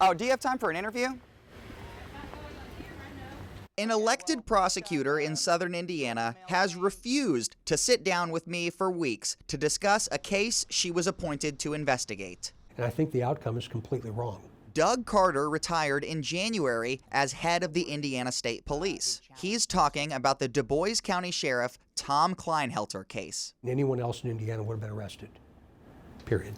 Oh, do you have time for an interview? An elected prosecutor in southern Indiana has refused to sit down with me for weeks to discuss a case she was appointed to investigate. And I think the outcome is completely wrong. Doug Carter retired in January as head of the Indiana State Police. He's talking about the Du Bois County Sheriff Tom Kleinhelter case. Anyone else in Indiana would have been arrested, period.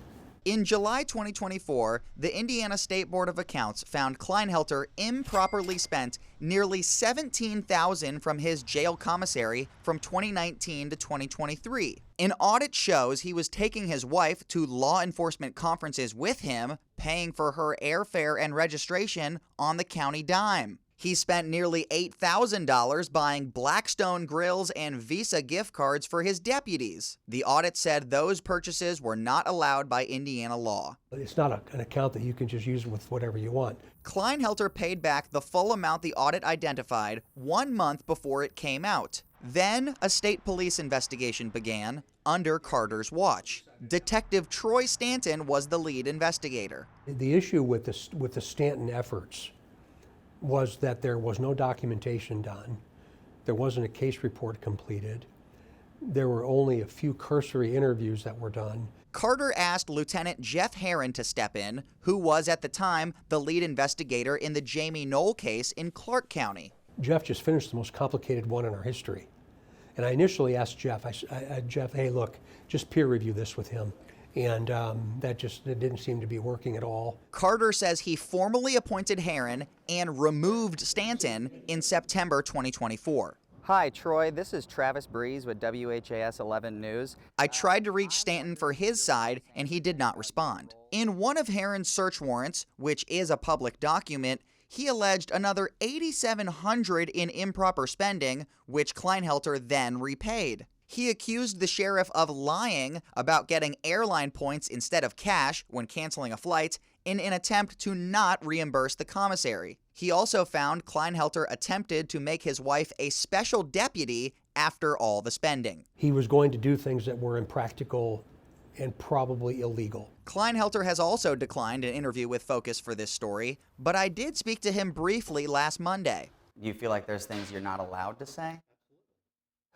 In July 2024, the Indiana State Board of Accounts found Kleinhelter improperly spent nearly $17,000 from his jail commissary from 2019 to 2023. An audit shows he was taking his wife to law enforcement conferences with him, paying for her airfare and registration on the county dime. He spent nearly $8,000 buying Blackstone grills and Visa gift cards for his deputies. The audit said those purchases were not allowed by Indiana law. It's not an account that you can just use with whatever you want. Kleinhelter paid back the full amount the audit identified 1 month before it came out. Then a state police investigation began under Carter's watch. Detective Troy Stanton was the lead investigator. The issue with the Stanton efforts was that there was no documentation done. There wasn't a case report completed. There were only a few cursory interviews that were done. Carter asked Lieutenant Jeff Herron to step in, who was at the time the lead investigator in the Jamie Knoll case in Clark County. Jeff just finished the most complicated one in our history. And I initially asked Jeff, Jeff, hey, look, just peer review this with him. And that didn't seem to be working at all. Carter says he formally appointed Herron and removed Stanton in September 2024. Hi, Troy. This is Travis Breeze with WHAS 11 News. I tried to reach Stanton for his side, and he did not respond. In one of Herron's search warrants, which is a public document, he alleged another $8,700 in improper spending, which Kleinhelter then repaid. He accused the sheriff of lying about getting airline points instead of cash when canceling a flight in an attempt to not reimburse the commissary. He also found Kleinhelter attempted to make his wife a special deputy after all the spending. He was going to do things that were impractical and probably illegal. Kleinhelter has also declined an interview with Focus for this story, but I did speak to him briefly last Monday. Do you feel like there's things you're not allowed to say?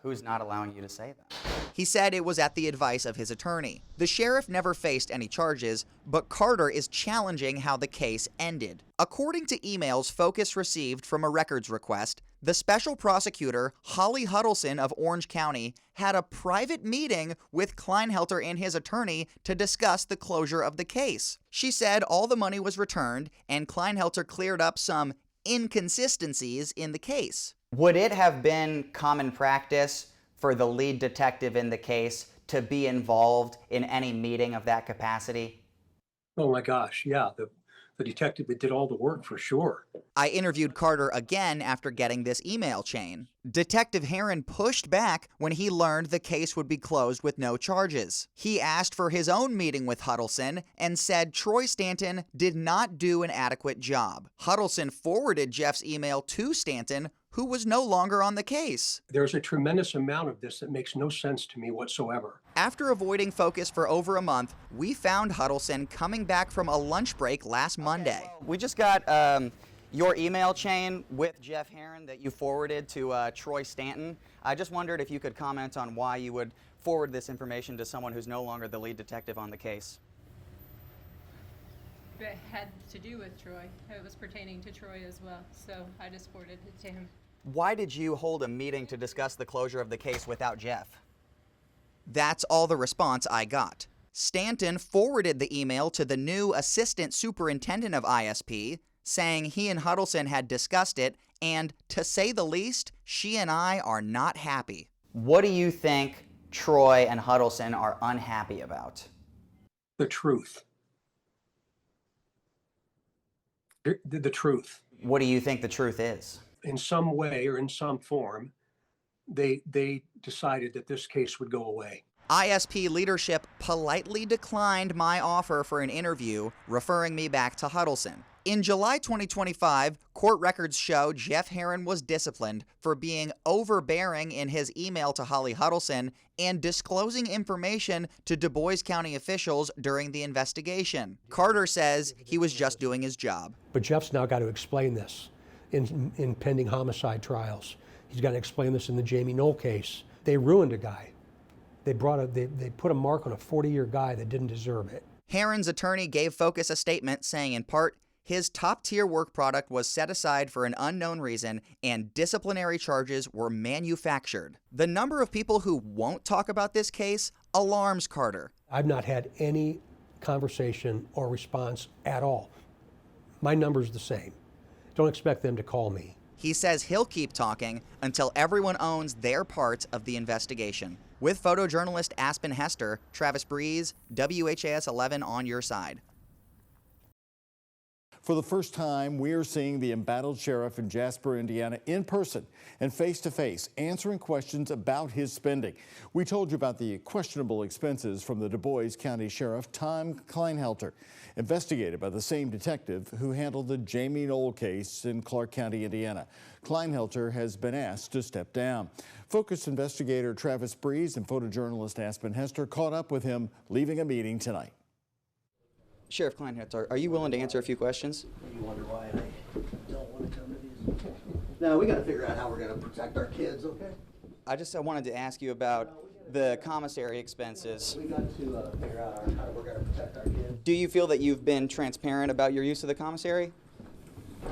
Who's not allowing you to say that? He said it was at the advice of his attorney. The sheriff never faced any charges, but Carter is challenging how the case ended. According to emails Focus received from a records request, the special prosecutor, Holly Huddleston of Orange County, had a private meeting with Kleinhelter and his attorney to discuss the closure of the case. She said all the money was returned and Kleinhelter cleared up some inconsistencies in the case. Would it have been common practice for the lead detective in the case to be involved in any meeting of that capacity? Oh my gosh, yeah, the detective that did all the work for sure. I interviewed Carter again after getting this email chain. Detective Herron pushed back when he learned the case would be closed with no charges. He asked for his own meeting with Huddleston and said Troy Stanton did not do an adequate job. Huddleston forwarded Jeff's email to Stanton, who was no longer on the case. There's a tremendous amount of this that makes no sense to me whatsoever. After avoiding Focus for over a month, we found Huddleston coming back from a lunch break last Monday. We just got your email chain with Jeff Herron that you forwarded to Troy Stanton. I just wondered if you could comment on why you would forward this information to someone who's no longer the lead detective on the case. It had to do with Troy. It was pertaining to Troy as well, so I just forwarded it to him. Why did you hold a meeting to discuss the closure of the case without Jeff? That's all the response I got. Stanton forwarded the email to the new assistant superintendent of ISP, saying he and Huddleston had discussed it, and to say the least, she and I are not happy. What do you think Troy and Huddleston are unhappy about? The truth. The truth. What do you think the truth is? In some way or in some form, they decided that this case would go away. ISP leadership politely declined my offer for an interview, referring me back to Huddleston. In July 2025, Court records show Jeff Herron was disciplined for being overbearing in his email to Holly Huddleston and disclosing information to Du Bois County officials during the investigation. Carter says he was just doing his job. But Jeff's now got to explain this in pending homicide trials. He's got to explain this in the Jamie Knoll case. They ruined a guy. They put a mark on a 40-year guy that didn't deserve it. Herron's attorney gave Focus a statement saying, in part, his top-tier work product was set aside for an unknown reason and disciplinary charges were manufactured. The number of people who won't talk about this case alarms Carter. I've not had any conversation or response at all. My number's the same. Don't expect them to call me. He says he'll keep talking until everyone owns their part of the investigation. With photojournalist Aspen Hester, Travis Breeze, WHAS 11 on your side. For the first time, we are seeing the embattled sheriff in Jasper, Indiana, in person and face-to-face, answering questions about his spending. We told you about the questionable expenses from the Du Bois County Sheriff, Tom Kleinhelter, investigated by the same detective who handled the Jamie Knoll case in Clark County, Indiana. Kleinhelter has been asked to step down. Focus investigator Travis Breeze and photojournalist Aspen Hester caught up with him leaving a meeting tonight. Sheriff Kleinhelter, are you willing to answer a few questions? You wonder why I don't want to come to these? No, we got to figure out how we're going to protect our kids, okay? I wanted to ask you about the commissary expenses. We got to figure out how we're going to protect our kids. Do you feel that you've been transparent about your use of the commissary?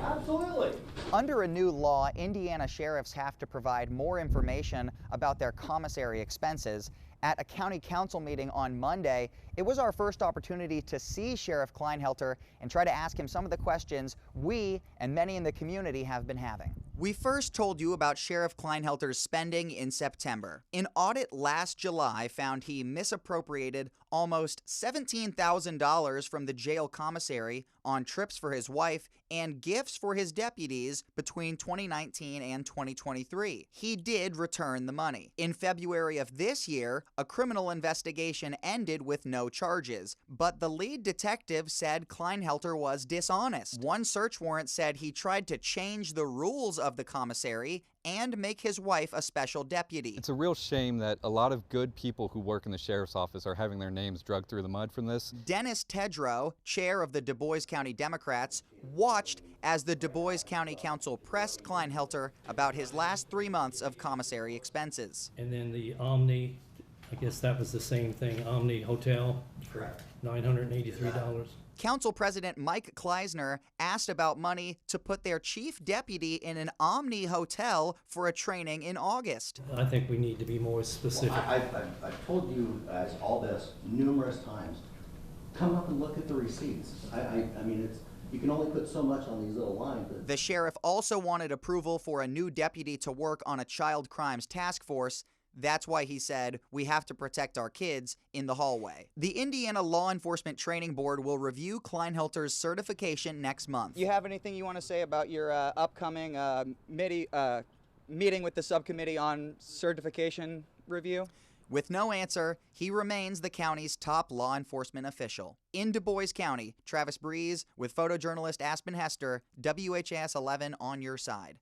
Absolutely. Under a new law, Indiana sheriffs have to provide more information about their commissary expenses. At a county council meeting on Monday, it was our first opportunity to see Sheriff Kleinhelter and try to ask him some of the questions we and many in the community have been having. We first told you about Sheriff Kleinhelter's spending in September. An audit last July found he misappropriated almost $17,000 from the jail commissary on trips for his wife and gifts for his deputies between 2019 and 2023. He did return the money. In February of this year, a criminal investigation ended with no charges, but the lead detective said Kleinhelter was dishonest. One search warrant said he tried to change the rules of the commissary and make his wife a special deputy. It's a real shame that a lot of good people who work in the sheriff's office are having their names dragged through the mud from this. Dennis Tedrow, chair of the Du Bois County Democrats, watched as the Du Bois County Council pressed Kleinhelter about his last 3 months of commissary expenses. And then the Omni, I guess that was the same thing, Omni Hotel for $983. Council President Mike Kleisner asked about money to put their chief deputy in an Omni hotel for a training in August. I think we need to be more specific. Well, I've told you guys all this numerous times. Come up and look at the receipts. I mean, you can only put so much on these little lines. But The sheriff also wanted approval for a new deputy to work on a child crimes task force. That's why he said, we have to protect our kids in the hallway. The Indiana Law Enforcement Training Board will review Kleinhelter's certification next month. You have anything you want to say about your upcoming meeting with the subcommittee on certification review? With no answer, he remains the county's top law enforcement official. In Du Bois County, Travis Breeze with photojournalist Aspen Hester, WHAS 11 on your side.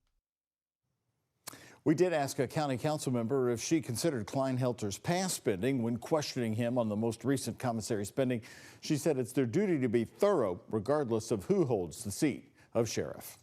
We did ask a county council member if she considered Kleinhelter's past spending when questioning him on the most recent commissary spending. She said it's their duty to be thorough regardless of who holds the seat of sheriff.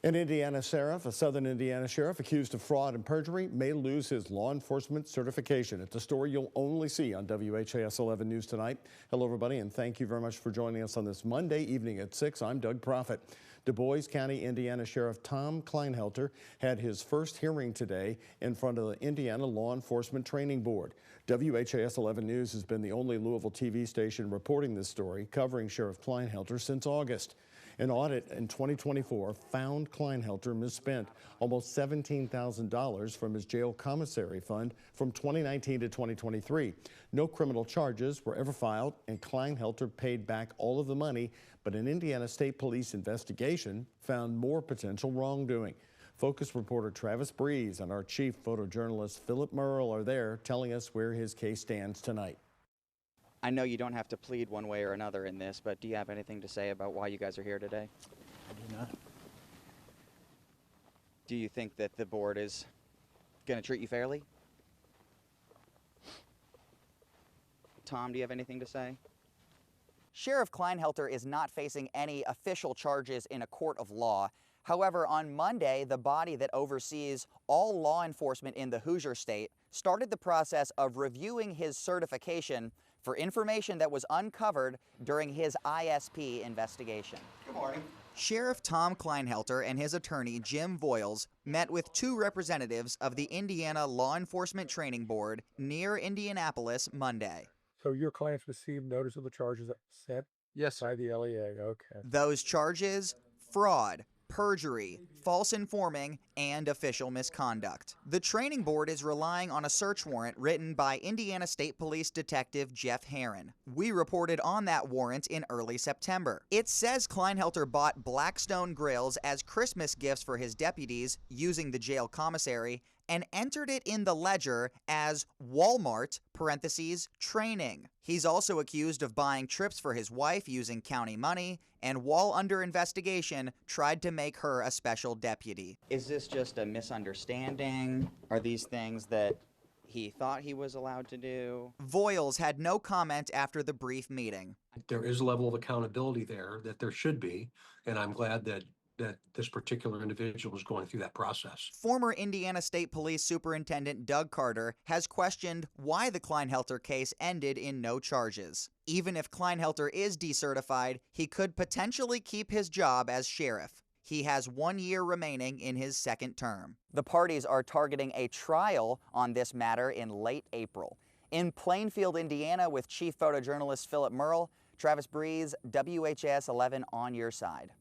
An Indiana sheriff, a southern Indiana sheriff accused of fraud and perjury, may lose his law enforcement certification. It's a story you'll only see on WHAS 11 News tonight. Hello, everybody, and thank you very much for joining us on this Monday evening at 6. I'm Doug Proffitt. Du Bois County, Indiana Sheriff Tom Kleinhelter had his first hearing today in front of the Indiana Law Enforcement Training Board. WHAS 11 News has been the only Louisville TV station reporting this story, covering Sheriff Kleinhelter since August. An audit in 2024 found Kleinhelter misspent almost $17,000 from his jail commissary fund from 2019 to 2023. No criminal charges were ever filed, and Kleinhelter paid back all of the money, but an Indiana State Police investigation found more potential wrongdoing. Focus reporter Travis Breeze and our chief photojournalist Philip Merle are there telling us where his case stands tonight. I know you don't have to plead one way or another in this, but do you have anything to say about why you guys are here today? do not. Do you think that the board is going to treat you fairly? Tom, do you have anything to say? Sheriff Kleinhelter is not facing any official charges in a court of law. However, on Monday, the body that oversees all law enforcement in the Hoosier State started the process of reviewing his certification for information that was uncovered during his ISP investigation. Good morning. Sheriff Tom Kleinhelter and his attorney Jim Voiles met with two representatives of the Indiana Law Enforcement Training Board near Indianapolis Monday. So your clients received notice of the charges that were sent Yes, sir. by the LEA, okay. Those charges: fraud, perjury, false informing, and official misconduct. The training board is relying on a search warrant written by Indiana State Police Detective Jeff Herron. We reported on that warrant in early September. It says Kleinhelter bought Blackstone grills as Christmas gifts for his deputies using the jail commissary and entered it in the ledger as Walmart, parentheses, training. He's also accused of buying trips for his wife using county money, and while under investigation, tried to make her a special deputy. Is this just a misunderstanding? Are these things that he thought he was allowed to do? Voiles had no comment after the brief meeting. There is a level of accountability there that there should be, and I'm glad that this particular individual was going through that process. Former Indiana State Police Superintendent Doug Carter has questioned why the Kleinhelter case ended in no charges. Even if Kleinhelter is decertified, he could potentially keep his job as sheriff. He has 1 year remaining in his second term. The parties are targeting a trial on this matter in late April. In Plainfield, Indiana, with Chief Photojournalist Philip Merle, Travis Breeze, WHS 11 on your side.